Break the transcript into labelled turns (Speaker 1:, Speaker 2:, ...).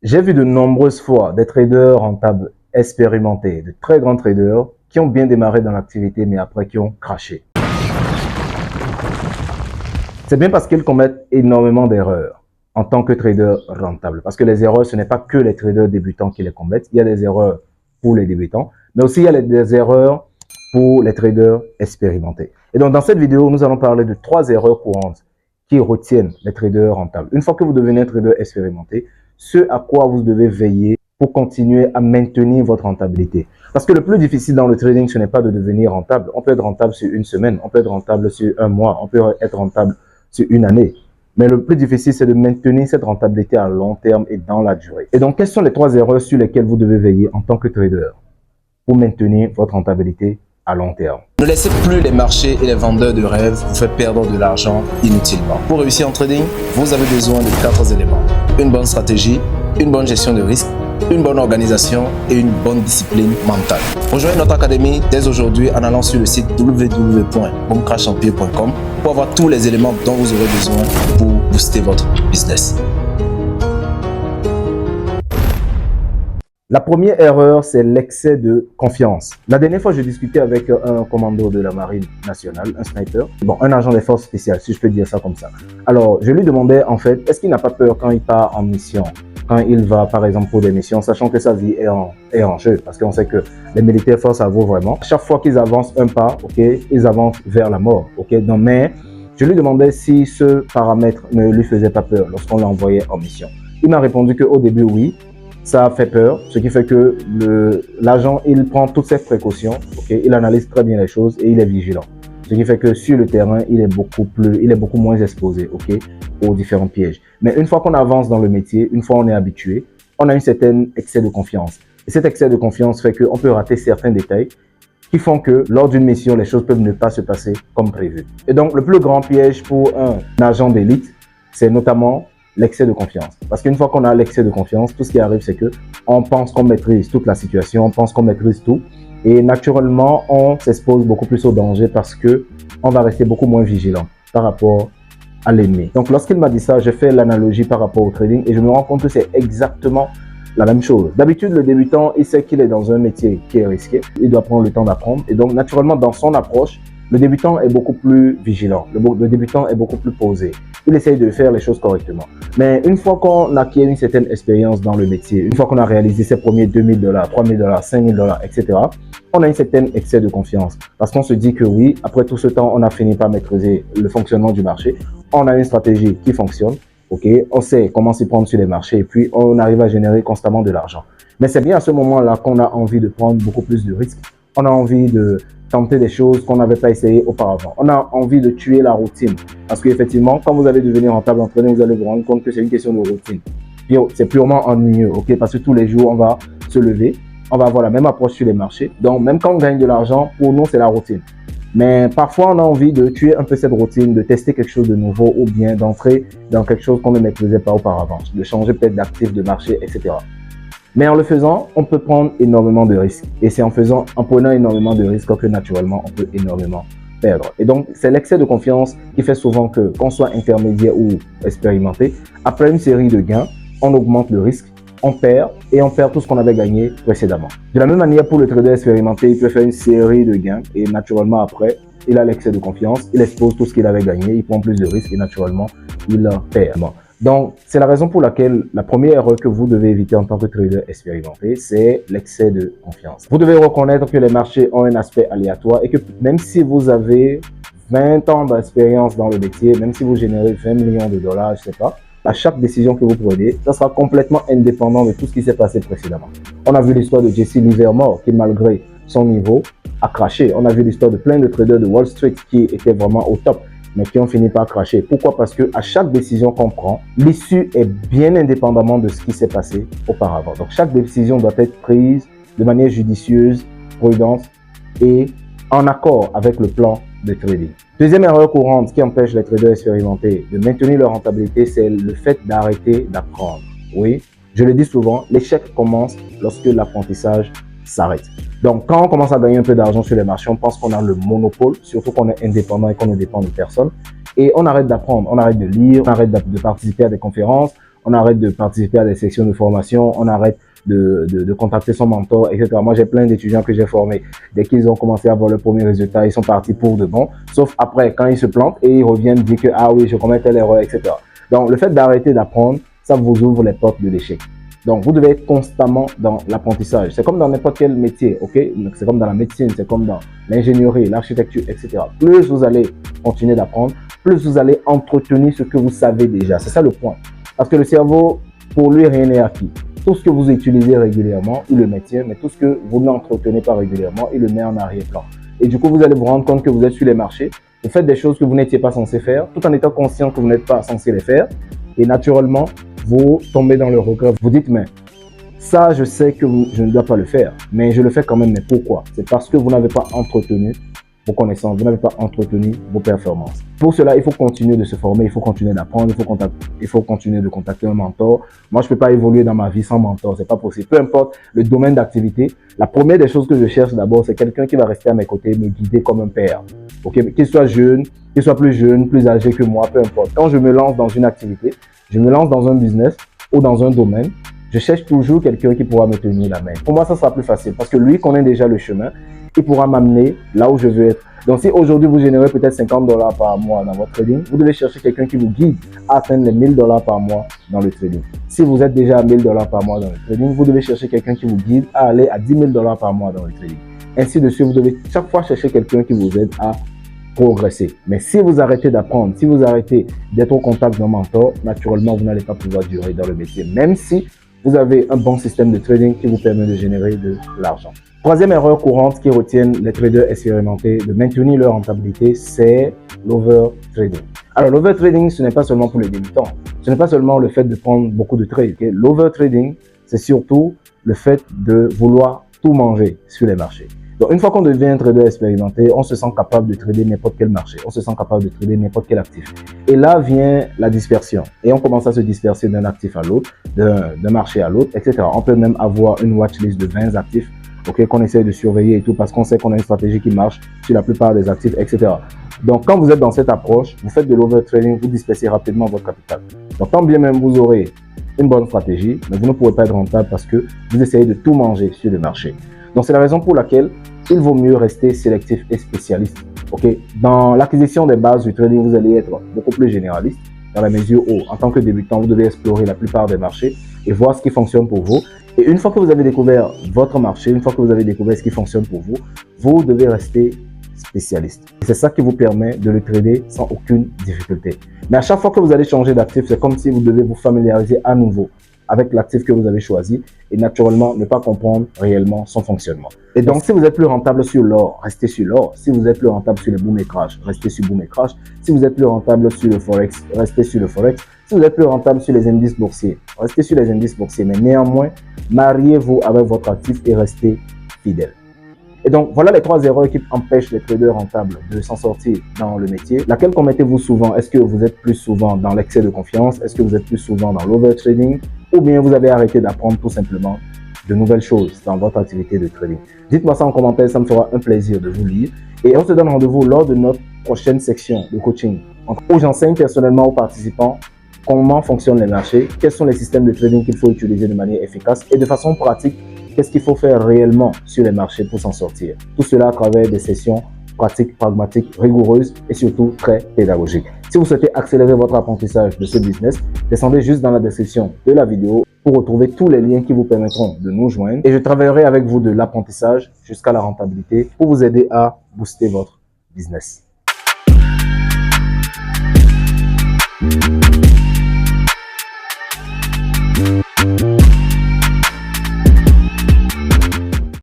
Speaker 1: J'ai vu de nombreuses fois des traders rentables expérimentés, de très grands traders qui ont bien démarré dans l'activité mais après qui ont craché. C'est bien parce qu'ils commettent énormément d'erreurs en tant que trader rentable. Parce que les erreurs, ce n'est pas que les traders débutants qui les commettent. Il y a des erreurs pour les débutants, mais aussi il y a des erreurs pour les traders expérimentés. Et donc dans cette vidéo, nous allons parler de 3 erreurs courantes qui retiennent les traders rentables. Une fois que vous devenez un trader expérimenté, ce à quoi vous devez veiller pour continuer à maintenir votre rentabilité. Parce que le plus difficile dans le trading, ce n'est pas de devenir rentable. On peut être rentable sur une semaine, on peut être rentable sur un mois, on peut être rentable sur une année. Mais le plus difficile, c'est de maintenir cette rentabilité à long terme et dans la durée. Et donc, quelles sont les 3 erreurs sur lesquelles vous devez veiller en tant que trader pour maintenir votre rentabilité à long terme?
Speaker 2: Ne laissez plus les marchés et les vendeurs de rêves vous faire perdre de l'argent inutilement. Pour réussir en trading, vous avez besoin de 4 éléments. Une bonne stratégie, une bonne gestion de risque, une bonne organisation et une bonne discipline mentale. Rejoignez notre académie dès aujourd'hui en allant sur le site www.boomcrashempire.com pour avoir tous les éléments dont vous aurez besoin pour booster votre business.
Speaker 1: La première erreur, c'est l'excès de confiance. La dernière fois, je discutais avec un commando de la Marine nationale, un sniper, bon, un agent des forces spéciales, si je peux dire ça comme ça. Alors, je lui demandais, en fait, est-ce qu'il n'a pas peur quand il part en mission, quand il va, par exemple, pour des missions, sachant que sa vie est en jeu, parce qu'on sait que les militaires font ça vaut vraiment. Chaque fois qu'ils avancent un pas, ok, ils avancent vers la mort, ok. Donc, mais je lui demandais si ce paramètre ne lui faisait pas peur lorsqu'on l'envoyait en mission. Il m'a répondu qu'au début, oui. Ça fait peur, ce qui fait que l'agent, il prend toutes ses précautions, okay? Il analyse très bien les choses et il est vigilant. Ce qui fait que sur le terrain, il est beaucoup moins exposé, okay, aux différents pièges. Mais une fois qu'on avance dans le métier, une fois on est habitué, on a un certain excès de confiance. Et cet excès de confiance fait qu'on peut rater certains détails qui font que lors d'une mission, les choses peuvent ne pas se passer comme prévu. Et donc, le plus grand piège pour un agent d'élite, c'est notamment l'excès de confiance. Parce qu'une fois qu'on a l'excès de confiance, tout ce qui arrive, c'est que on pense qu'on maîtrise toute la situation, on pense qu'on maîtrise tout. Et naturellement, on s'expose beaucoup plus au danger parce que on va rester beaucoup moins vigilant par rapport à l'ennemi. Donc, lorsqu'il m'a dit ça, j'ai fait l'analogie par rapport au trading et je me rends compte que c'est exactement la même chose. D'habitude, le débutant, il sait qu'il est dans un métier qui est risqué. Il doit prendre le temps d'apprendre. Et donc, naturellement, dans son approche, le débutant est beaucoup plus vigilant. Le débutant est beaucoup plus posé. Il essaye de faire les choses correctement. Mais une fois qu'on acquiert une certaine expérience dans le métier, une fois qu'on a réalisé ses premiers $2000, $3000, $5000, etc., on a un certain excès de confiance. Parce qu'on se dit que oui, après tout ce temps, on a fini par maîtriser le fonctionnement du marché. On a une stratégie qui fonctionne. Ok, on sait comment s'y prendre sur les marchés et puis on arrive à générer constamment de l'argent. Mais c'est bien à ce moment-là qu'on a envie de prendre beaucoup plus de risques. On a envie de tenter des choses qu'on n'avait pas essayé auparavant. On a envie de tuer la routine. Parce qu'effectivement, quand vous allez devenir rentable en trading, vous allez vous rendre compte que c'est une question de routine. Puis c'est purement ennuyeux, ok? Parce que tous les jours, on va se lever, on va avoir la même approche sur les marchés. Donc, même quand on gagne de l'argent, pour nous, c'est la routine. Mais parfois, on a envie de tuer un peu cette routine, de tester quelque chose de nouveau ou bien d'entrer dans quelque chose qu'on ne maîtrisait pas auparavant, de changer peut-être d'actif, de marché, etc. Mais en le faisant, on peut prendre énormément de risques. Et c'est en prenant énormément de risques que naturellement, on peut énormément perdre. Et donc, c'est l'excès de confiance qui fait souvent que, qu'on soit intermédiaire ou expérimenté, après une série de gains, on augmente le risque, on perd et on perd tout ce qu'on avait gagné précédemment. De la même manière, pour le trader expérimenté, il peut faire une série de gains et naturellement après, il a l'excès de confiance, il expose tout ce qu'il avait gagné, il prend plus de risques et naturellement, il perd. Donc, c'est la raison pour laquelle la première erreur que vous devez éviter en tant que trader expérimenté, c'est l'excès de confiance. Vous devez reconnaître que les marchés ont un aspect aléatoire et que même si vous avez 20 ans d'expérience dans le métier, même si vous générez 20 millions de dollars, je sais pas, à chaque décision que vous prenez, ça sera complètement indépendant de tout ce qui s'est passé précédemment. On a vu l'histoire de Jesse Livermore qui, malgré son niveau, a craché. On a vu l'histoire de plein de traders de Wall Street qui étaient vraiment au top, mais qui ont fini par cracher. Pourquoi? Parce que à chaque décision qu'on prend, l'issue est bien indépendamment de ce qui s'est passé auparavant. Donc, chaque décision doit être prise de manière judicieuse, prudente et en accord avec le plan de trading. Deuxième erreur courante qui empêche les traders expérimentés de maintenir leur rentabilité, c'est le fait d'arrêter d'apprendre. Oui, je le dis souvent, l'échec commence lorsque l'apprentissage s'arrête. Donc, quand on commence à gagner un peu d'argent sur les marchés, on pense qu'on a le monopole, surtout qu'on est indépendant et qu'on ne dépend de personne. Et on arrête d'apprendre, on arrête de lire, on arrête de participer à des conférences, on arrête de participer à des sections de formation, on arrête de contacter son mentor, etc. Moi, j'ai plein d'étudiants que j'ai formés. Dès qu'ils ont commencé à avoir le premier résultat, ils sont partis pour de bon. Sauf après, quand ils se plantent et ils reviennent dire que, ah oui, je commets telle erreur, etc. Donc, le fait d'arrêter d'apprendre, ça vous ouvre les portes de l'échec. Donc, vous devez être constamment dans l'apprentissage. C'est comme dans n'importe quel métier, ok? C'est comme dans la médecine, c'est comme dans l'ingénierie, l'architecture, etc. Plus vous allez continuer d'apprendre, plus vous allez entretenir ce que vous savez déjà. C'est ça le point. Parce que le cerveau, pour lui, rien n'est acquis. Tout ce que vous utilisez régulièrement, il le maintient, mais tout ce que vous n'entretenez pas régulièrement, il le met en arrière-plan. Et du coup, vous allez vous rendre compte que vous êtes sur les marchés, vous faites des choses que vous n'étiez pas censé faire, tout en étant conscient que vous n'êtes pas censé les faire. Et naturellement, vous tombez dans le regret. Vous dites, mais ça, je sais que je ne dois pas le faire, mais je le fais quand même. Mais pourquoi? C'est parce que vous n'avez pas entretenu vos connaissances, vous n'avez pas entretenu vos performances. Pour cela, il faut continuer de se former, il faut continuer d'apprendre, il faut continuer de contacter un mentor. Moi, je ne peux pas évoluer dans ma vie sans mentor, c'est pas possible. Peu importe le domaine d'activité, la première des choses que je cherche d'abord, c'est quelqu'un qui va rester à mes côtés, me guider comme un père. Ok, qu'il soit jeune, qu'il soit plus jeune, plus âgé que moi, peu importe. Quand je me lance dans une activité, je me lance dans un business ou dans un domaine, je cherche toujours quelqu'un qui pourra me tenir la main. Pour moi, ça sera plus facile parce que lui connaît déjà le chemin. Il pourra m'amener là où je veux être. Donc, si aujourd'hui vous générez peut-être $50 par mois dans votre trading, vous devez chercher quelqu'un qui vous guide à atteindre les $1000 par mois dans le trading. Si vous êtes déjà à $1000 par mois dans le trading, vous devez chercher quelqu'un qui vous guide à aller à $10 000 par mois dans le trading. Ainsi de suite, vous devez chaque fois chercher quelqu'un qui vous aide à progresser. Mais si vous arrêtez d'apprendre, si vous arrêtez d'être au contact d'un mentor, naturellement, vous n'allez pas pouvoir durer dans le métier, même si vous avez un bon système de trading qui vous permet de générer de l'argent. Troisième erreur courante qui retiennent les traders expérimentés de maintenir leur rentabilité, c'est l'overtrading. Alors, l'overtrading, ce n'est pas seulement pour les débutants. Ce n'est pas seulement le fait de prendre beaucoup de trades. Okay? L'overtrading, c'est surtout le fait de vouloir tout manger sur les marchés. Donc, une fois qu'on devient un trader expérimenté, on se sent capable de trader n'importe quel marché. On se sent capable de trader n'importe quel actif. Et là vient la dispersion. Et on commence à se disperser d'un actif à l'autre, d'un marché à l'autre, etc. On peut même avoir une watchlist de 20 actifs, okay, qu'on essaie de surveiller et tout, parce qu'on sait qu'on a une stratégie qui marche sur la plupart des actifs, etc. Donc, quand vous êtes dans cette approche, vous faites de l'overtrading, vous dispersez rapidement votre capital. Donc, tant bien même vous aurez une bonne stratégie, mais vous ne pourrez pas être rentable parce que vous essayez de tout manger sur le marché. Donc, c'est la raison pour laquelle il vaut mieux rester sélectif et spécialiste. Okay? Dans l'acquisition des bases du trading, vous allez être beaucoup plus généraliste dans la mesure où, en tant que débutant, vous devez explorer la plupart des marchés et voir ce qui fonctionne pour vous. Et une fois que vous avez découvert votre marché, une fois que vous avez découvert ce qui fonctionne pour vous, vous devez rester spécialiste. C'est ça qui vous permet de le trader sans aucune difficulté. Mais à chaque fois que vous allez changer d'actif, c'est comme si vous devez vous familiariser à nouveau avec l'actif que vous avez choisi et naturellement ne pas comprendre réellement son fonctionnement. Et donc, si vous êtes plus rentable sur l'or, restez sur l'or. Si vous êtes plus rentable sur les boom et crash, restez sur boom et crash. Si vous êtes plus rentable sur le forex, restez sur le forex. Si vous êtes plus rentable sur les indices boursiers, restez sur les indices boursiers. Mais néanmoins, mariez-vous avec votre actif et restez fidèle. Et donc, voilà les 3 erreurs qui empêchent les traders rentables de s'en sortir dans le métier. Laquelle commettez-vous souvent? Est-ce que vous êtes plus souvent dans l'excès de confiance? Est-ce que vous êtes plus souvent dans l'overtrading? Ou bien vous avez arrêté d'apprendre tout simplement de nouvelles choses dans votre activité de trading? Dites-moi ça en commentaire, ça me fera un plaisir de vous lire. Et on se donne rendez-vous lors de notre prochaine section de coaching, où j'enseigne personnellement aux participants comment fonctionnent les marchés, quels sont les systèmes de trading qu'il faut utiliser de manière efficace et de façon pratique, qu'est-ce qu'il faut faire réellement sur les marchés pour s'en sortir. Tout cela à travers des sessions pratiques, pragmatiques, rigoureuses et surtout très pédagogiques. Si vous souhaitez accélérer votre apprentissage de ce business, descendez juste dans la description de la vidéo pour retrouver tous les liens qui vous permettront de nous joindre. Et je travaillerai avec vous de l'apprentissage jusqu'à la rentabilité pour vous aider à booster votre business.